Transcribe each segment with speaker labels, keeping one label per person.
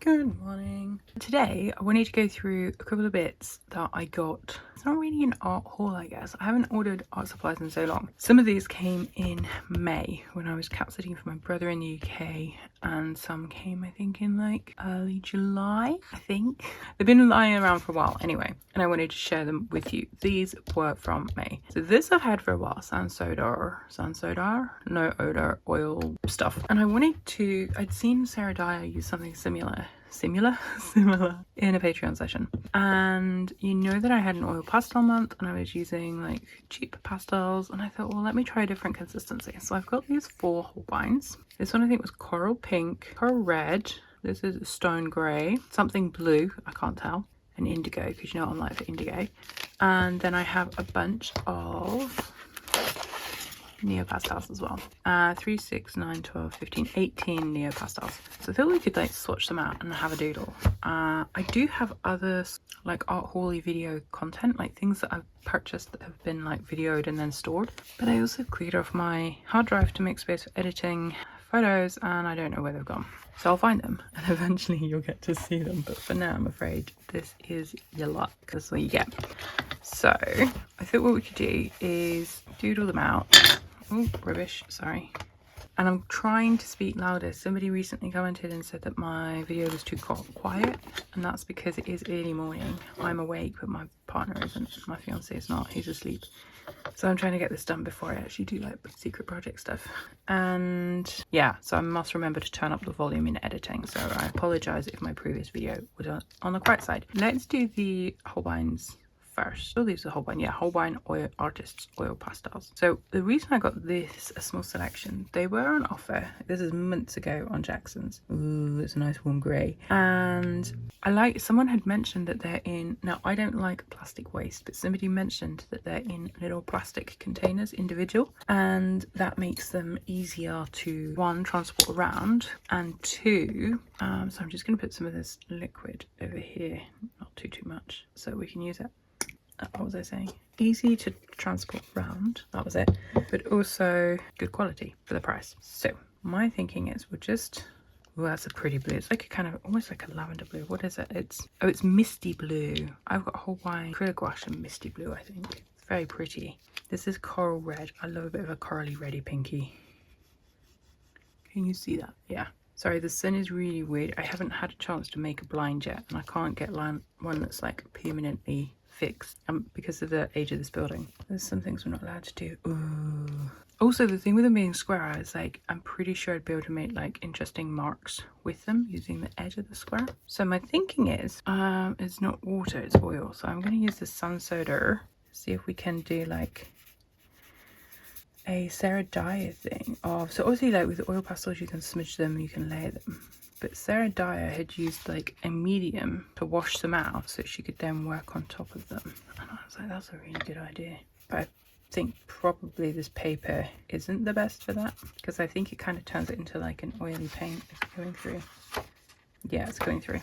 Speaker 1: Good morning. Today I wanted to go through a couple of bits that I got. It's not really an art haul, I guess. I haven't ordered art supplies in so long. Some of these came in May when I was cat sitting for my brother in the UK, and some came I think in like early July, I think. They've been lying around for a while anyway, and I wanted to share them with you. These were from May. So this I've had for a while, sans soda, no odor oil stuff. And I'd seen Sarah Dyer use something similar in a Patreon session, and you know that I had an oil pastel month and I was using like cheap pastels, and I thought, well, let me try a different consistency. So I've got these 4 Holbeins. This one I think was coral pink, coral red, this is stone grey, something blue, I can't tell, and indigo, because you know I'm like for indigo. And then I have a bunch of neo pastels as well. 3, 6, 9, 12, 15, 18 neo pastels. So I thought we could like swatch them out and have a doodle. I do have other like art hauly video content, like things that I've purchased that have been like videoed and then stored, but I also cleared off my hard drive to make space for editing photos, and I don't know where they've gone. So I'll find them and eventually you'll get to see them, but for now I'm afraid this is your luck. That's what you get. So I thought what we could do is doodle them out. Oh, rubbish, sorry. And I'm trying to speak louder. Somebody recently commented and said that my video was too quiet, and that's because it is early morning. I'm awake, but my partner isn't. My fiance is not. He's asleep. So I'm trying to get this done before I actually do like secret project stuff. And yeah, so I must remember to turn up the volume in editing. So I apologize if my previous video was on the quiet side. Let's do the Holbeins first. Oh, these are Holbein, yeah, Holbein oil artists oil pastels. So the reason I got this, a small selection, they were on offer. This is months ago on Jackson's. Ooh, it's a nice warm grey. And someone had mentioned that they're in, now I don't like plastic waste, but somebody mentioned that they're in little plastic containers, individual, and that makes them easier to, 1, transport around, and 2, so I'm just going to put some of this liquid over here, not too much, so we can use it. What was I saying? Easy to transport around, that was it, but also good quality for the price. So my thinking is we'll just, oh, that's a pretty blue. It's like a kind of almost like a lavender blue. What is it? It's misty blue. I've got Hawaiian acrylic gouache and misty blue, I think. It's very pretty. This is coral red. I love a bit of a corally reddy pinky. Can you see that? Yeah. Sorry, the sun is really weird. I haven't had a chance to make a blind yet, and I can't get one that's like permanently fixed because of the age of this building. There's some things we're not allowed to do. Ooh. Also, the thing with them being square, I was like, I'm pretty sure I'd be able to make like interesting marks with them using the edge of the square. So my thinking is, it's not water, it's oil. So I'm going to use the sun soda, see if we can do like a Sarah Dyer thing. So obviously like with oil pastels you can smudge them, you can layer them. But Sarah Dyer had used like a medium to wash them out so she could then work on top of them. And I was like, that's a really good idea. But I think probably this paper isn't the best for that, because I think it kind of turns it into like an oily paint if it's going through. Yeah, it's going through.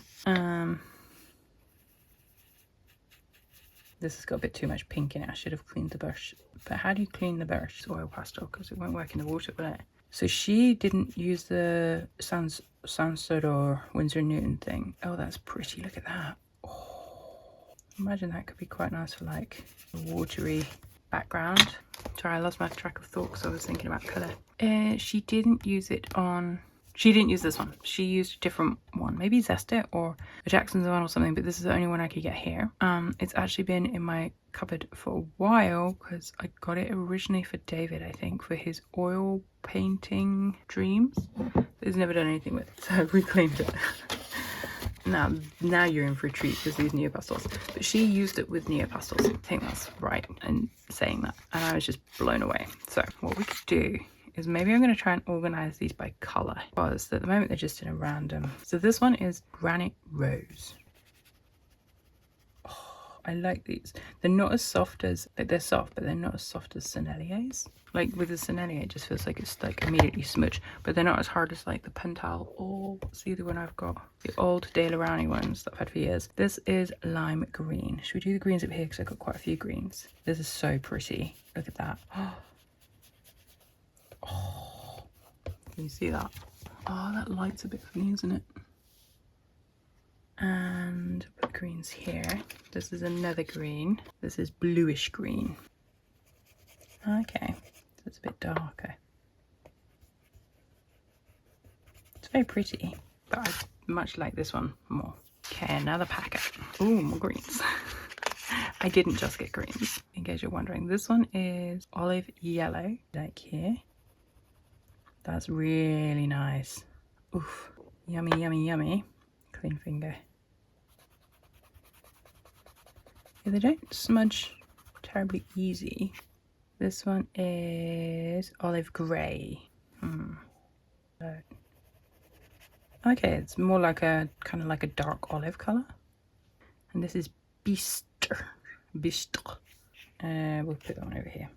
Speaker 1: This has got a bit too much pink in it. I should have cleaned the brush. But how do you clean the brush? It's oil pastel, because it won't work in the water, will it? So she didn't use the Sunset or Winsor Newton thing. Oh, that's pretty. Look at that. Oh, imagine that could be quite nice for like a watery background. Sorry, I lost my track of thought because I was thinking about colour. She didn't use it on... She didn't use this one. She used a different one. Maybe Zest It or a Jackson's one or something, but this is the only one I could get here. It's actually been in my cupboard for a while because I got it originally for David, I think, for his oil painting dreams. He's never done anything with it, so we cleaned it. Now you're in for a treat with these neo pastels. But she used it with neo pastels. I think that's right in saying that. And I was just blown away. So what we could do is maybe I'm going to try and organize these by color, because at the moment they're just in a random. So this one is Granite Rose. Oh, I like these. They're not as soft as, like they're soft, but they're not as soft as Senneliers. Like with the Sennelier, it just feels like it's like immediately smudged, but they're not as hard as like the Pental or see the one I've got, the old De La Rowney ones that I've had for years. This is lime green. Should we do the greens up here, because I've got quite a few greens. This is so pretty. Look at that. Oh, can you see that? Oh, that light's a bit funny, isn't it? greens here. This is another green. This is bluish green. Okay, so it's a bit darker. It's very pretty, but I much like this one more. Okay, another packet. Ooh, more greens. I didn't just get greens, in case you're wondering. This one is olive yellow, like here. That's really nice. Oof, yummy, yummy, yummy. Clean finger. Yeah, they don't smudge terribly easy. This one is olive grey. Okay, it's more like a kind of like a dark olive color. And this is Bistre. Bistre. We'll put that one over here.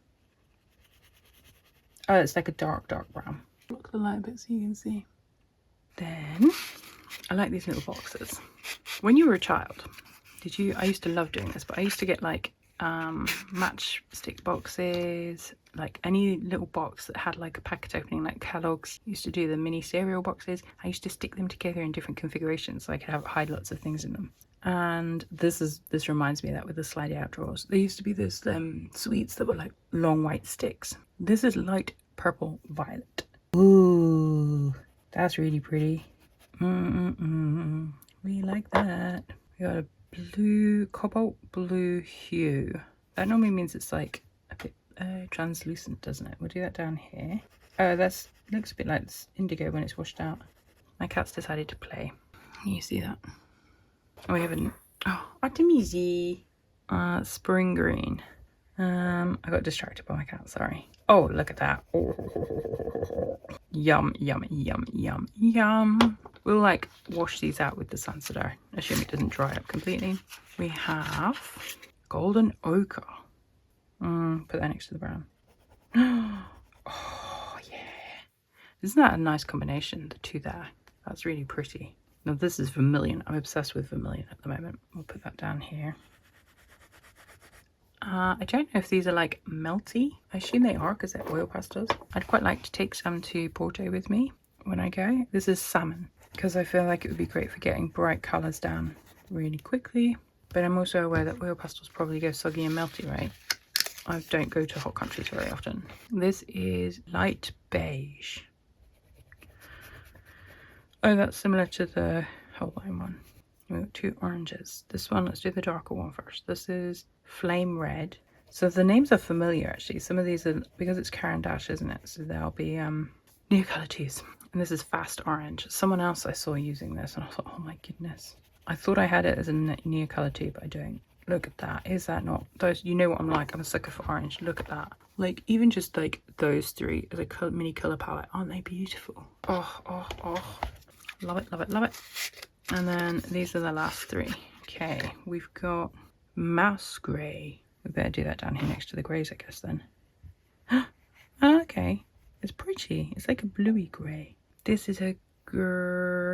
Speaker 1: Oh, it's like a dark brown. Look at the light a bit so you can see. Then I like these little boxes. When you were a child, did you? I used to love doing this, but I used to get like matchstick boxes, like any little box that had like a packet opening, like Kellogg's used to do the mini cereal boxes. I used to stick them together in different configurations so I could hide lots of things in them. And this reminds me of that with the slidey out drawers. There used to be this sweets that were like long white sticks. This is light purple violet. Ooh, that's really pretty. We like that. We got a blue, cobalt blue hue. That normally means it's like a bit translucent, doesn't it? We'll do that down here. Oh, that looks a bit like this indigo when it's washed out. My cat's decided to play. Can you see that? Oh, we haven't. Oh, Artemisi. Spring green. I got distracted by my cat, sorry. Oh, look at that. Oh. Yum, yum, yum, yum, yum. We'll like wash these out with the sun so I assume it doesn't dry up completely. We have golden ochre. Put that next to the brown. Oh, yeah. Isn't that a nice combination, the two there? That's really pretty. Now this is vermilion. I'm obsessed with vermilion at the moment. We'll put that down here. I don't know if these are like melty. I assume they are because they're oil pastels. I'd quite like to take some to Porto with me when I go. This is salmon because I feel like it would be great for getting bright colours down really quickly. But I'm also aware that oil pastels probably go soggy and melty, right? I don't go to hot countries very often. This is light beige. Oh, that's similar to the Holbein one. We've got two oranges. This one, let's do the darker one first. This is flame red. So the names are familiar actually. Some of these are, because it's Caran d'Ache, isn't it? So there'll be Neocolor 2s. And this is fast orange. Someone else I saw using this and I thought, oh my goodness. I thought I had it as a Neocolor 2, but I don't. Look at that. Is that not those? You know what I'm like. I'm a sucker for orange. Look at that. Like even just like those three as a mini color palette. Aren't they beautiful? Oh, oh, oh. Love it, love it, love it. And then these are the last three. Okay, we've got mouse grey. We better do that down here next to the greys, I guess then. Okay, it's pretty. It's like a bluey grey. This is a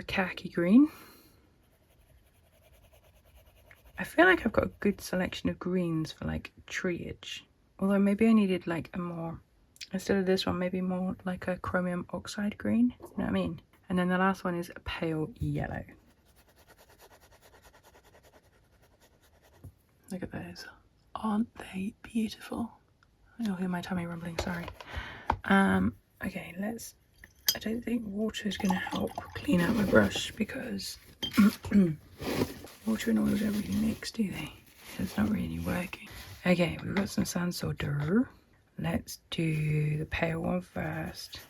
Speaker 1: khaki green. I feel like I've got a good selection of greens for like treeage. Although maybe I needed like a more, instead of this one, maybe more like a chromium oxide green. You know what I mean? And then the last one is a pale yellow. Look at those. Aren't they beautiful? You'll hear my tummy rumbling, sorry. Okay, I don't think water is going to help clean out my brush because water and oil don't really mix, do they? It's not really working. Okay, we've got some Sansodeur. Let's do the pale one first.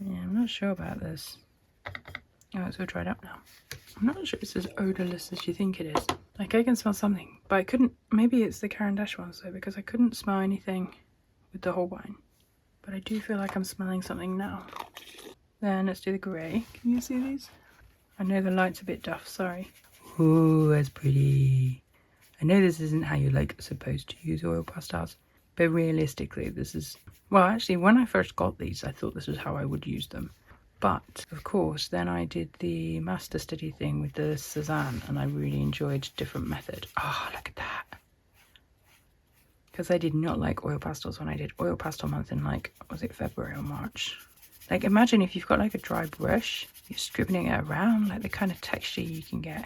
Speaker 1: Yeah, I'm not sure about this. Oh, it's all dried up now. I'm not sure it's as odorless as you think it is. Like, I can smell something, but I couldn't. Maybe it's the Caran d'Ache ones though, because I couldn't smell anything with the Holbein. But I do feel like I'm smelling something now. Then let's do the grey. Can you see these? I know the light's a bit duff, sorry. Ooh, that's pretty. I know this isn't how you're like supposed to use oil pastels, but realistically this is, well actually when I first got these I thought this was how I would use them. But of course then I did the master study thing with the Cezanne and I really enjoyed different method. Oh, look at that. Because I did not like oil pastels when I did oil pastel month in like, was it February or March? Like imagine if you've got like a dry brush, you're scribbling it around, like the kind of texture you can get.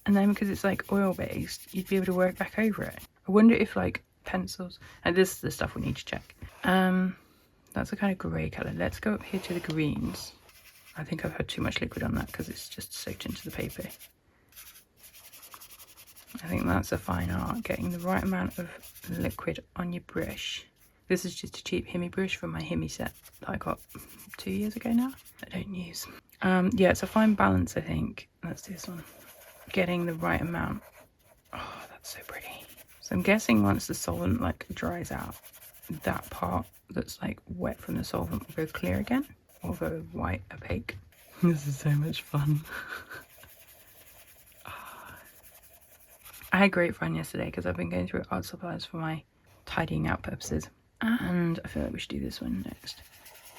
Speaker 1: And then because it's like oil based, you'd be able to work back over it. I wonder if like pencils, and this is the stuff we need to check. That's a kind of grey colour. Let's go up here to the greens. I think I've had too much liquid on that because it's just soaked into the paper. I think that's a fine art, getting the right amount of liquid on your brush. This is just a cheap Himi brush from my Himi set that I got 2 years ago now. I don't use. Yeah, it's a fine balance, I think. Let's do this one. Getting the right amount. Oh, that's so pretty. So I'm guessing once the solvent like dries out, that part that's like wet from the solvent will go clear again, or go white opaque. This is so much fun. I had great fun yesterday because I've been going through art supplies for my tidying out purposes, and I feel like we should do this one next.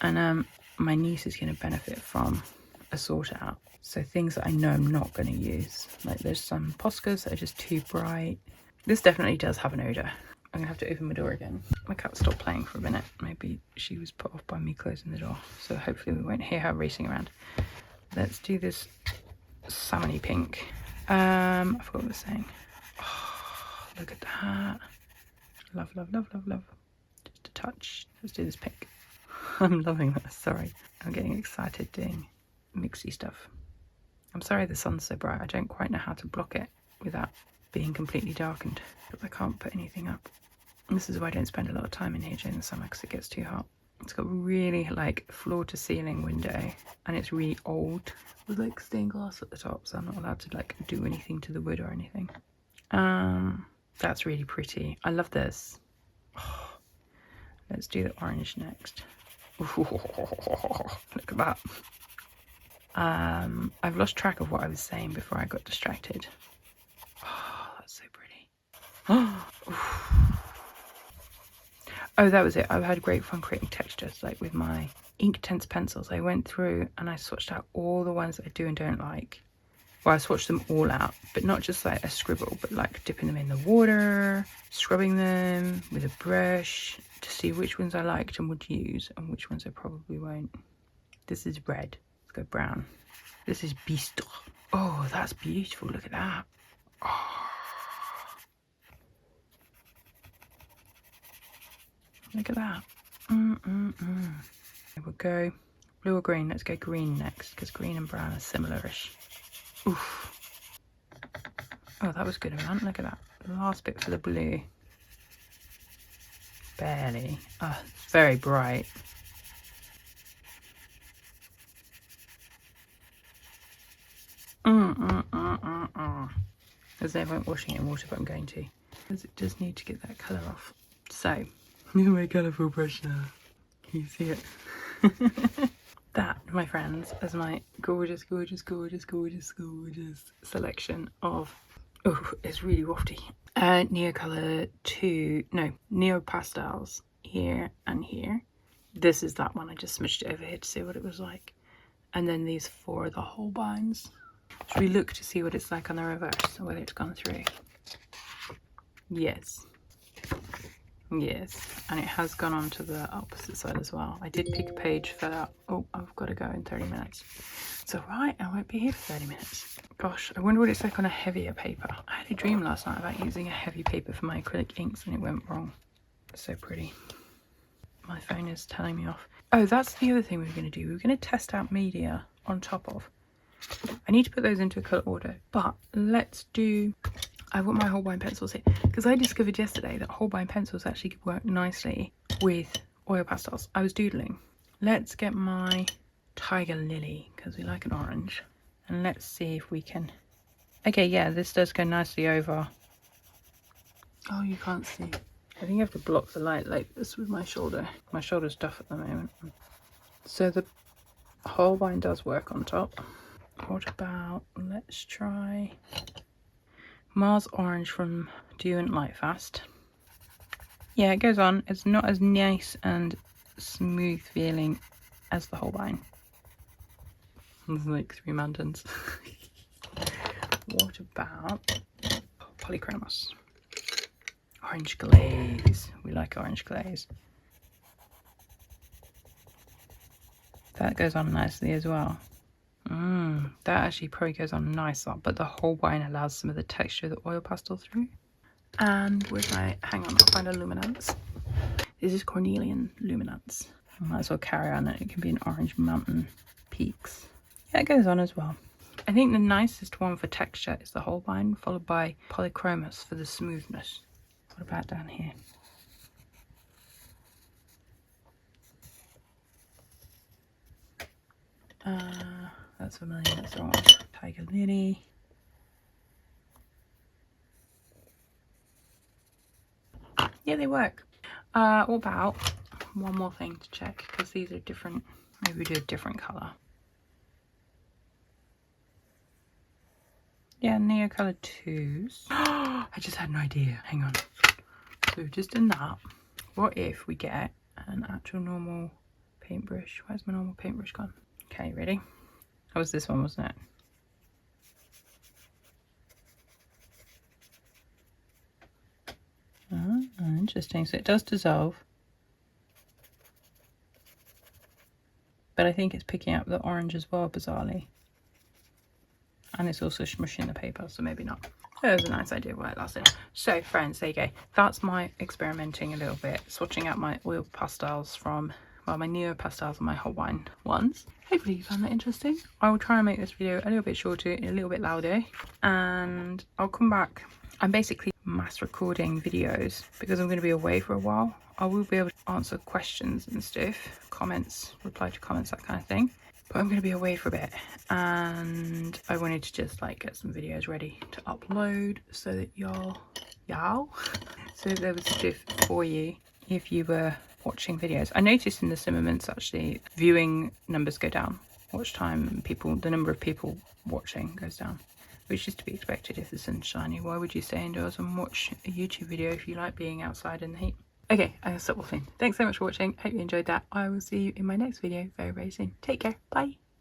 Speaker 1: And my niece is going to benefit from a sort out. So things that I know I'm not going to use, like there's some Poscas that are just too bright. This definitely does have an odour. I'm going to have to open my door again. My cat stopped playing for a minute. Maybe she was put off by me closing the door. So hopefully we won't hear her racing around. Let's do this salmony pink. I forgot what I was saying. Oh, look at that. Love, love, love, love, love. Just a touch. Let's do this pink. I'm loving this. Sorry. I'm getting excited doing mixy stuff. I'm sorry the sun's so bright. I don't quite know how to block it without being completely darkened. But I can't put anything up. And this is why I don't spend a lot of time in here during the summer, because it gets too hot. It's got really like floor to ceiling window, and it's really old with like stained glass at the top, so I'm not allowed to like do anything to the wood or anything. That's really pretty. I love this. Oh, let's do the orange next. Look at that. I've lost track of what I was saying before I got distracted. Oh, that's so pretty. Oh, that was it. I've had great fun creating textures, like with my Inktense pencils. I went through and I swatched out all the ones that I do and don't like. Well, I swatched them all out, but not just like a scribble, but like dipping them in the water, scrubbing them with a brush to see which ones I liked and would use and which ones I probably won't. This is red. Let's go brown. This is bistre. Oh, that's beautiful. Look at that. Oh. Look at that. We'll go blue or green. Let's go green next, because green and brown are similar-ish. Oof. Oh, that was good amount. Look at that. Last bit for the blue. Barely. Oh, it's very bright. There's no point washing it in water, but I'm going to, because it does need to get that colour off. So, look at my colourful brush now. Can you see it? That, my friends, is my gorgeous, gorgeous, gorgeous, gorgeous, gorgeous selection of, oh, it's really wafty. Neocolor 2, no, Neo Pastels here and here. This is that one. I just smudged it over here to see what it was like. And then these 4 are the Holbeins. Should we look to see what it's like on the reverse, or whether it's gone through? Yes. Yes, and it has gone on to the opposite side as well. I did pick a page for that. Oh, I've got to go in 30 minutes. It's alright, I won't be here for 30 minutes. Gosh, I wonder what it's like on a heavier paper. I had a dream last night about using a heavy paper for my acrylic inks and it went wrong. So pretty. My phone is telling me off. Oh, that's the other thing we were going to do. We were going to test out media on top of. I need to put those into a colour order, but let's do... I've got my Holbein pencils here, because I discovered yesterday that Holbein pencils actually work nicely with oil pastels. I was doodling. Let's get my Tiger Lily, because we like an orange. And let's see if we can... Okay, yeah, this does go nicely over. Oh, you can't see. I think I have to block the light like this with my shoulder. My shoulder's tough at the moment. So the Holbein does work on top. What about, let's try Mars Orange from Dew and Lightfast. Yeah, it goes on. It's not as nice and smooth feeling as the Holbein. There's like 3 mountains. What about Polychromos? Orange glaze. We like orange glaze. That goes on nicely as well. That actually probably goes on nicer, but the whole wine allows some of the texture of the oil pastel through. And with my, hang on, I'll find a luminance. This is Cornelian luminance. I might as well carry on it. It can be an orange mountain peaks. Yeah, it goes on as well. I think the nicest one for texture is the whole wine, followed by polychromos for the smoothness. What about down here? That's familiar, that's the wrong one. Tiger Lily. Yeah, they work. What about one more thing to check, because these are different. Maybe we do a different colour. Yeah, Neocolor 2s. I just had an idea. Hang on. So we've just done that. What if we get an actual normal paintbrush? Where's my normal paintbrush gone? Okay, ready? That was this one, wasn't it? Oh, interesting. So it does dissolve. But I think it's picking up the orange as well, bizarrely. And it's also smushing the paper, so maybe not. That was a nice idea while it lasted. So friends, there you go. That's my experimenting a little bit, swatching out my oil pastels from, well, my Neo pastels and my hot wine ones. Hopefully you found that interesting. I will try and make this video a little bit shorter and a little bit louder, and I'll come back. I'm basically mass recording videos because I'm going to be away for a while. I will be able to answer questions and stuff, comments, reply to comments, that kind of thing. But I'm going to be away for a bit, and I wanted to just like get some videos ready to upload so that so there was stuff for you if you were watching videos. I noticed in the summer months actually viewing numbers go down, watch time, the number of people watching goes down, which is to be expected if the sun's shiny. Why would you stay indoors and watch a YouTube video if you like being outside in the heat? Okay, I'm gonna stop waffling. Thanks so much for watching. Hope you enjoyed that. I will see you in my next video very, very soon. Take care. Bye.